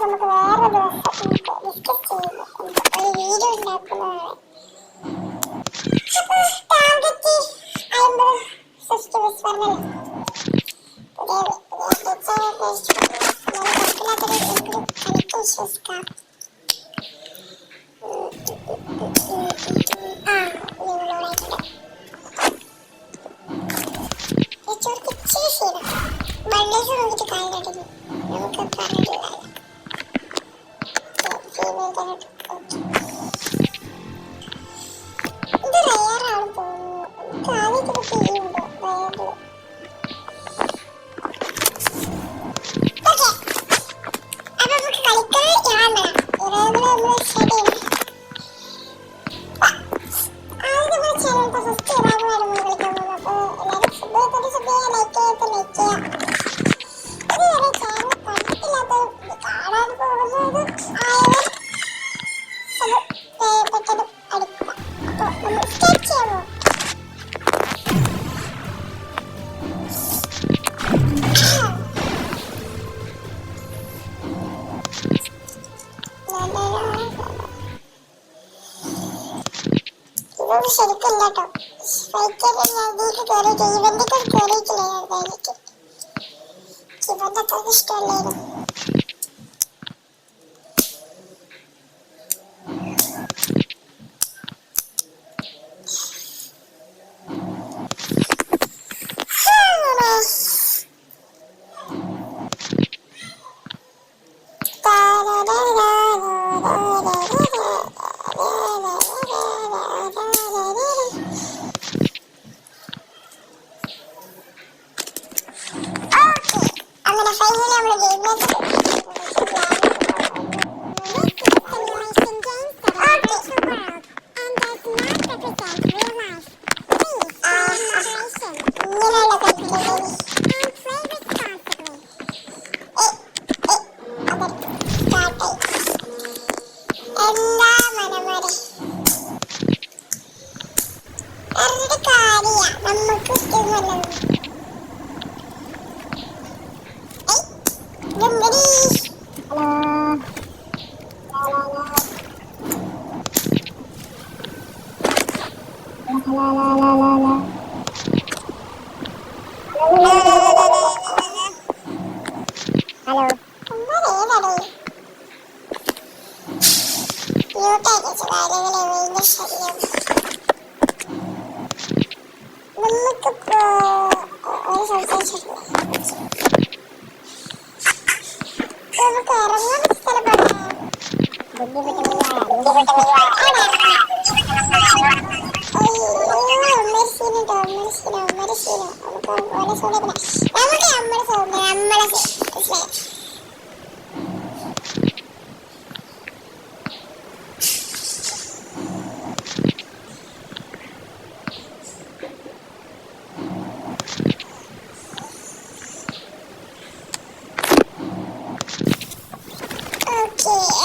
നമുക്ക് വേറെ ദിവസം ഡിസ്കസ് ചെയ്യുന്നു. ഒരു വീഡിയോ ഉണ്ടാക്കുന്നതാണ്. ടാർഗറ്റ് 50 സബ്സ്ക്രൈബേഴ്സ് പറഞ്ഞല്ലോ. വിശ്വസിക്കാം. മണ്ണേഴ്സ് നോക്കിട്ട് കാര്യം കണ്ടിരുന്നു. നമുക്ക് പറഞ്ഞിട്ടില്ല. ഇത് റയറാണ് തോന്നുന്നു. ആദ്യത്തെ ചെയ്യുന്നുണ്ടോ റയറില്? അപ്പൊ നമുക്ക് കളിക്കാൻ ഇറാമില് നമ്മള് സ്റ്റാർട്ട് ചെയ്യണം. ആദ്യം നമ്മുടെ ചാനലിന്റെ ഫസ്റ്റ് ഇറാമാണ് നമ്മൾ കളിക്കാൻ പോകുന്നത്. അപ്പൊ എല്ലാവരും സബ് ചെയ്യാൻ ലൈക്ക് ചെയ്യാം. ഇതുവരെ ചാനൽ കണ്ടിട്ടില്ലാത്ത കാണാൻ പോകുന്നത് ആയവർ പെട്ടെന്ന് അടുക്കുക. അപ്പൊ നമ്മൾ സ്റ്റാർട്ട് ചെയ്യാമോ? ഇതൊന്നും ശരിക്കില്ല കേട്ടോ. സ്ട്രൈക്കറിലേക്ക് കയറിയിട്ട് ഇവന്റൊക്കെ കയറിയിട്ടില്ല. എനിക്ക് ഇവന്റെ അത്ര ഇഷ്ടമല്ലായിരുന്നു. അങ്ങനെ ഫൈനലി നമ്മള് ഗെയിമിലേക്ക് എല്ലാ മനമോരെ അവരുടെ കാര്യ നമുക്ക് ഇഷ്ടമല്ലത്. ഹലോ നമുക്കിപ്പോ ഒരു സംസാരിച്ചിട്ടില്ല. നമുക്ക് ഇറങ്ങാൻ സ്ഥലപ്പെടാം.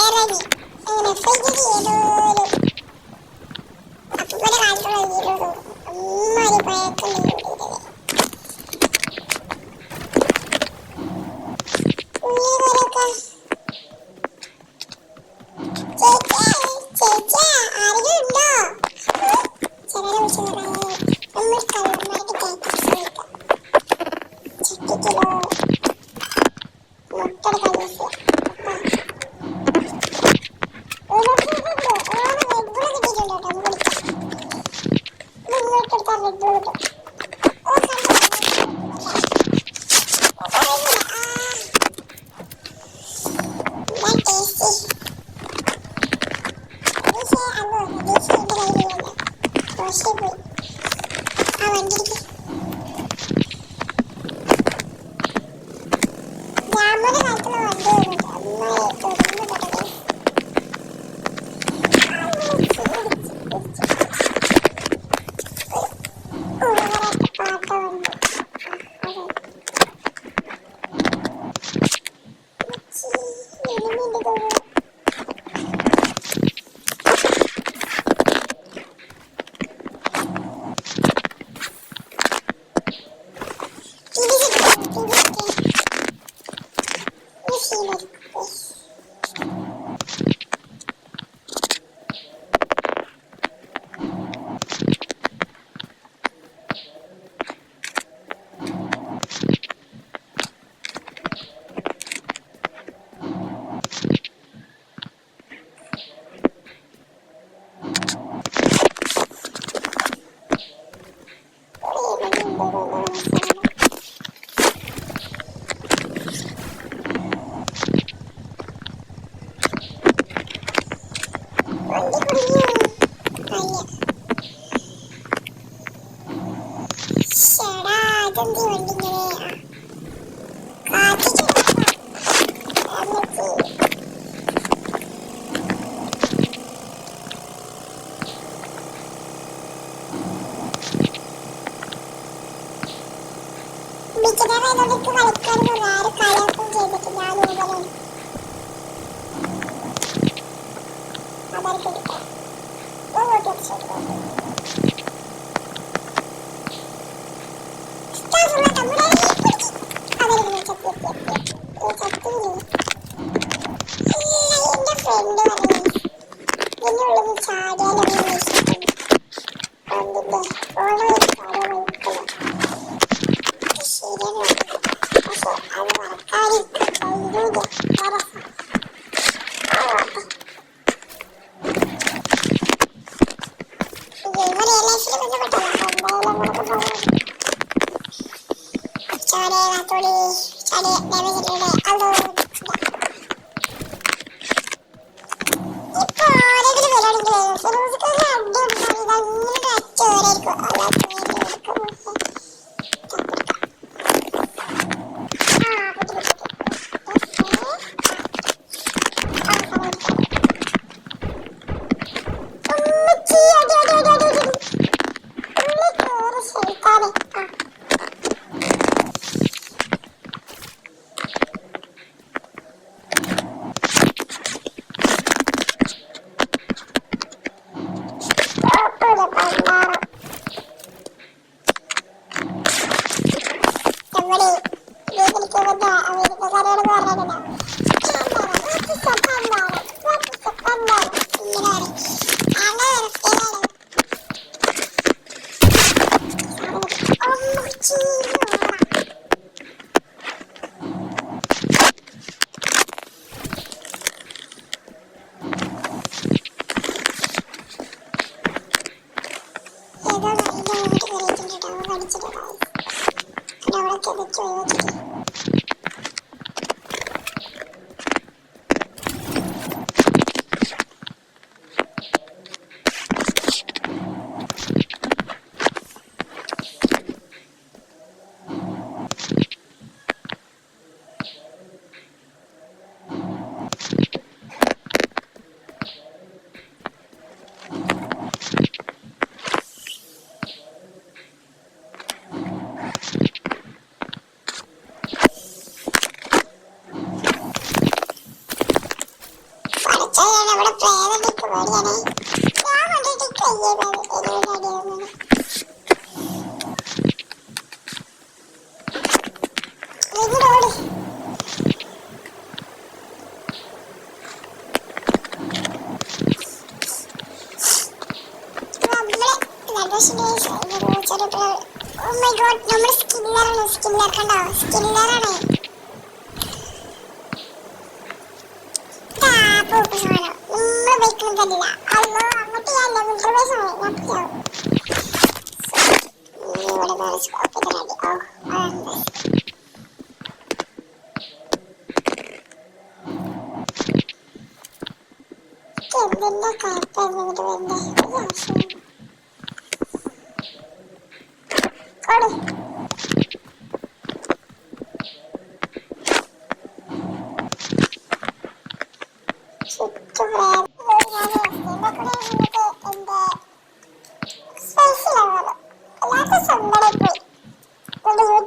ഇറങ്ങി അങ്ങനെ ഫൈനലി ഏതോരു അപ്പൂപ്പന്റെ കാലത്തുള്ള വീടോ അമ്മാരി പഴക്കുന്ന വീടില്ലേ ഉള്ളിലൊക്കെ ചേച്ചാ ആരെങ്കിലും ഉണ്ടോ? ചിലരെ വിളിച്ചു നമ്മൾ കള്ളന്മാർക്ക് ടാക്സ് കൊടുക്കാം. ചട്ടിക്കിലോ മുട്ടയുടെ കല്ലൂസ് ആ വണ്ടി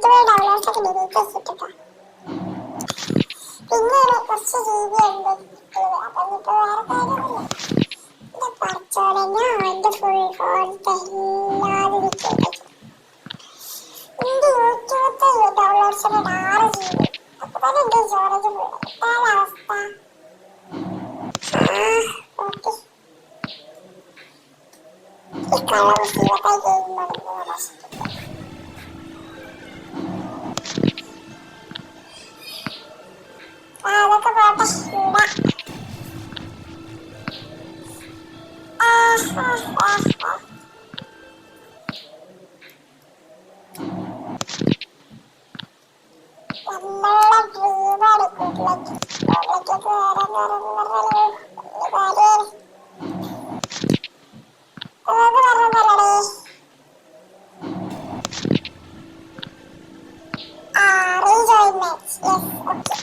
പോയി ഡൗൺലോഡ്സ് ഒക്കെ ഡിലീറ്റ് ചെയ്തിട്ടാ. പിന്നെ കുറച്ച് GB ഉണ്ട് അപ്പൊ ഇപ്പൊ വേറെ കാര്യമൊന്നുമില്ല. ഇത് കുറച്ചോടെ ഞാൻ എന്റെ ഫുൾ ഫോണിലത്തെ എല്ലാതും ഡിലീറ്റ് ചെയ്തേക്കും. എന്റെ യൂട്യൂബത്തെ ഡൗൺലോഡ്സിന്റെ 6 GB. അപ്പൊ തന്നെ എന്റെ സ്റ്റോറേജ് ഫുൾ. ഇതാണ് അവസ്ഥ. ഓക്കെ, ഈ കള്ള മുസീബത്തായി ഗെയിം മടുന്നു നശിപ്പിക്കും. അതൊക്കെ പോട്ടെ, ഇടാ. നമ്മളുടെ ഡ്രീമാണ് കൂട്ടിലേക്ക് മുകളിലേക്കൊക്കെ വരാൻ പറഞ്ഞാലോ പറഞ്ഞല്ലേ. Rejoin match. Yes, okay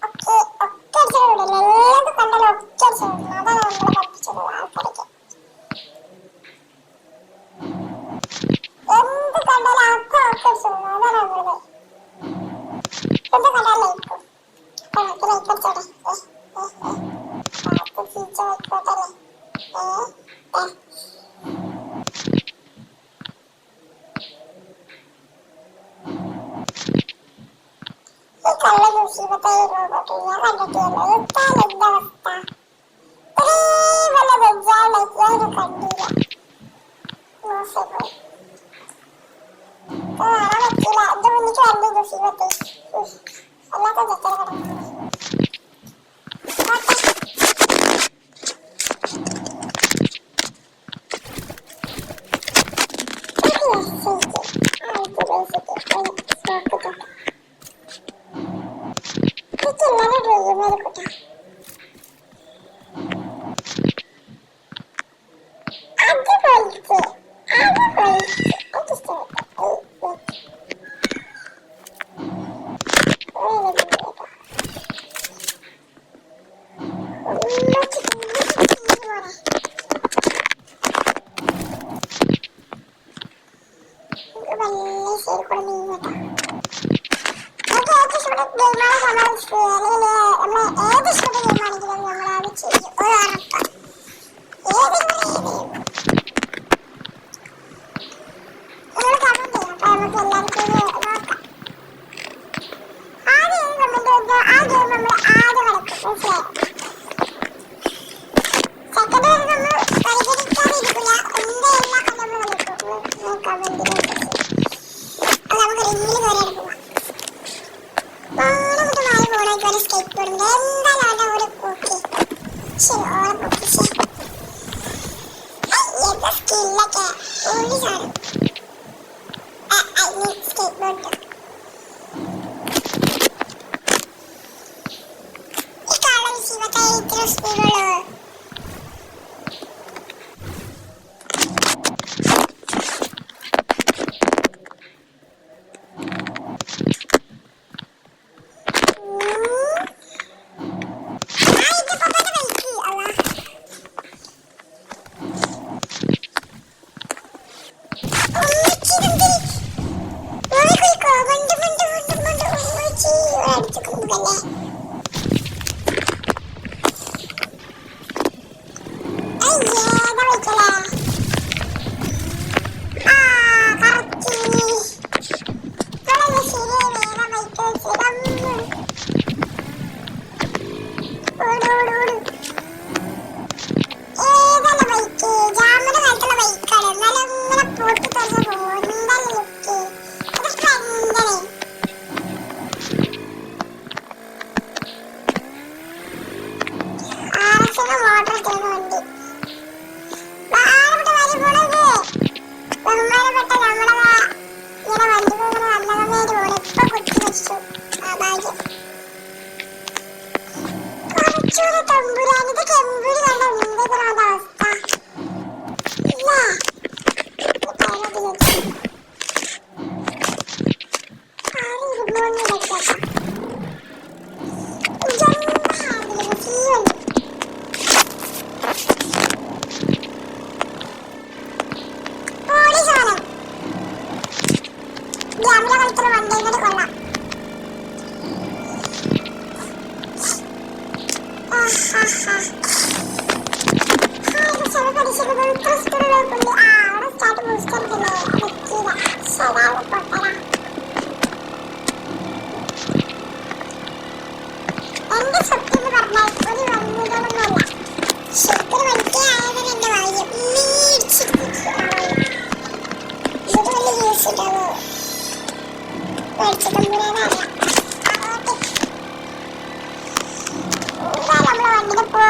okay ഒക്കെ അടിച്ചിട്ടുണ്ടല്ലോ. എല്ലാതും കണ്ടാലും ഒക്കെ അടിച്ചിട്ടുണ്ട്. അതാണ് നമ്മളെ പഠിപ്പിച്ചത് ആൾക്കാരൊക്കെ. എന്ത് കണ്ടാലും ഒക്കെ അടിച്ചിട്ടുണ്ട്. അതാണ് നമ്മളത്. എന്ത് കണ്ടാലും ലൈക്കും. ലൈക്ക് അടിച്ചോട്ടെ. ആയിക്കോട്ടല്ലേ. ഈ കള്ള മുസീബത്തായി റോബോട്ട് ഞാൻ കണ്ടിട്ടില്ല. ഇട്ടാൽ എന്താ അവസ്ഥ? ഇത്രയും വല്ല വെജാളായിട്ട് ഞാനും കണ്ടില്ല. മോശമായി കാണാൻ പറ്റില്ല. എന്റെ മുന്നിക്ക് വണ്ടി മുസീബത്ത് അല്ലാത്ത ചെക്കനെ കിടക്കുന്നു. Jangan വണ്ടി ഇങ്ങോട്ട് കൊള്ളാം. എന്റെ സ്വപ്നം എന്ന് പറഞ്ഞാൽ ഒരു വണ്ടികളൊന്നുമല്ല, ശരിക്കും വണ്ടിയായതാണ് എന്റെ ഭാഗ്യം. ഇത് വലിയ യൂസ് ഉണ്ടാവോ മേടിച്ചിട്ടുമ്പോഴേനറിയാം. നമ്മളെ വണ്ടിനെ പോ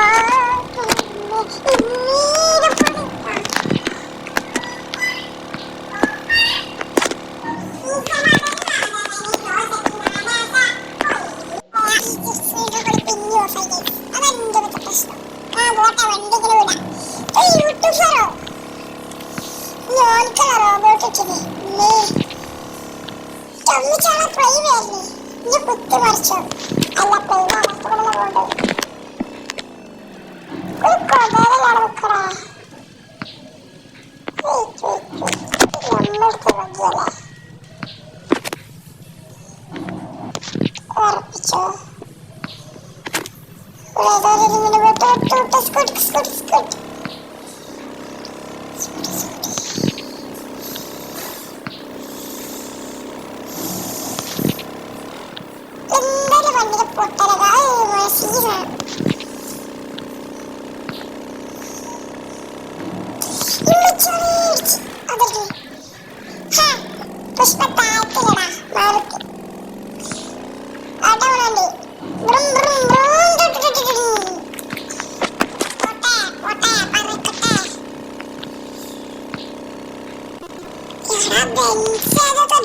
കുത്തി മറിച്ചോ അല്ല പ്ലെയിൻ അവസ്ഥകളെ പോകണ്ടത് ഒരു കൊതയിലാണ് വെക്കടാ. നമ്മൾക്ക് വയ്യല്ലേ ഉറപ്പിച്ചോ. ഇങ്ങനെ പോയിട്ട് സ്കൂട്ട് സ്കൂട്ട് സ്കൂട്ട് എന്തായാലും വണ്ടിയുടെ പൊട്ടലക സീനാണ്. പുഷ്പ താഴത്തിലടാ മാറുക്ക് അടവുന്നുണ്ട്.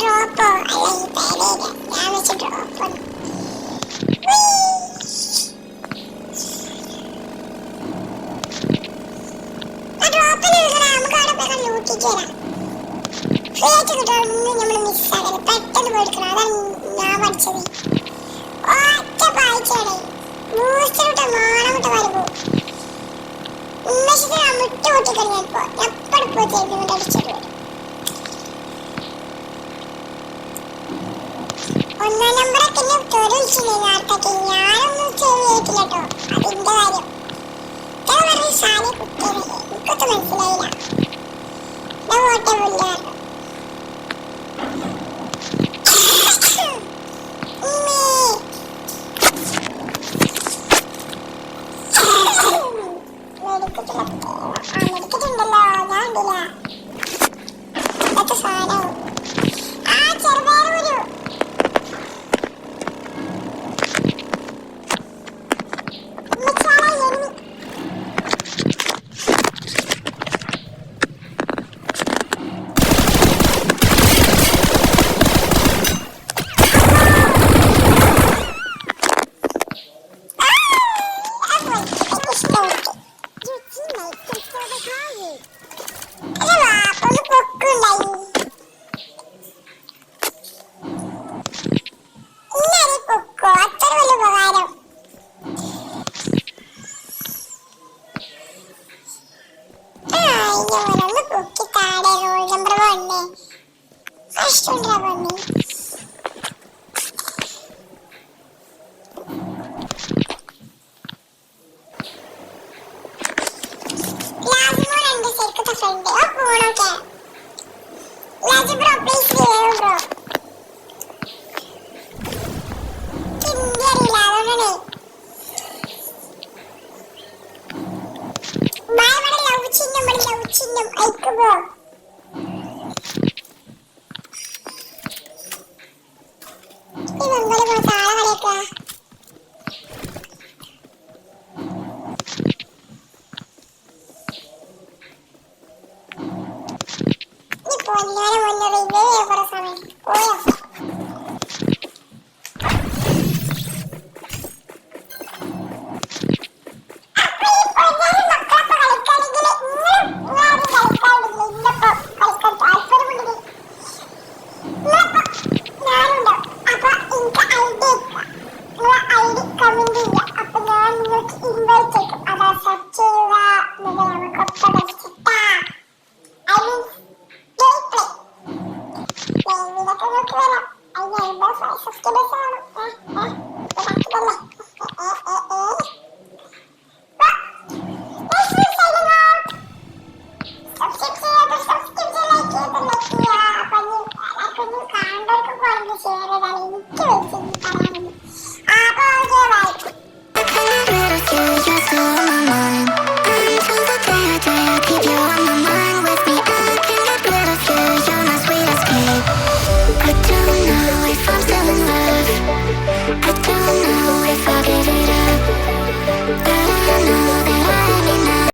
ഡ്രോപ്പോ അല്ല ഈ പേരേര ഞാൻ വെച്ച ഡ്രോപ്പ് ആ ഡ്രോപ്പിന് നമുക്ക് അവിടെ പോയി ലൂട്ടിച്ചേരാം. ഫ്രീ ആയിട്ട് കിട്ടുമൊന്നും നമ്മൾ മിസ്സാകരുത്, പെട്ടെന്ന് പോയെടുക്കണം. അതാണ് ഞാൻ പഠിച്ചത്. ഒറ്റ പായിച്ചാണ് ബൂസ്റ്ററിട്ട് മാണമിട്ട് വരുമ്പോ ഉമ്മശത്തിന് അമിട്ട് പൊട്ടിക്കഴിഞ്ഞപ്പോ എപ്പടിപ്പോ ചേർന്ന് അടിച്ചിട്ട് വരും. ഒന്നാം നമ്പറൊക്കെ എന്നെ തൊഴിച്ചില്ലേ നാട്ടൊക്കെ ഞാനൊന്നും ചെയ്തിട്ടില്ല കേട്ടോ. അതിന്റെ കാര്യം ഇത്ര പറഞ്ഞ സാലെ കുട്ടിയതല്ലേ എനിക്കൊക്കെ മനസ്സിലായില്ല. ഞാൻ ഓട്ടെ പുല്ലായിരുന്നു. മെഡിക്കറ്റുണ്ടല്ലോ ഞാൻ ഉണ്ടില്ല ഇതൊക്കെ സാധനവും ആ ചെറുപയർ ഒരു അയ്യോ, 50 സബ്സ്ക്രൈബേഴ്സ് ആണ്. ബാക്കിയല്ലേ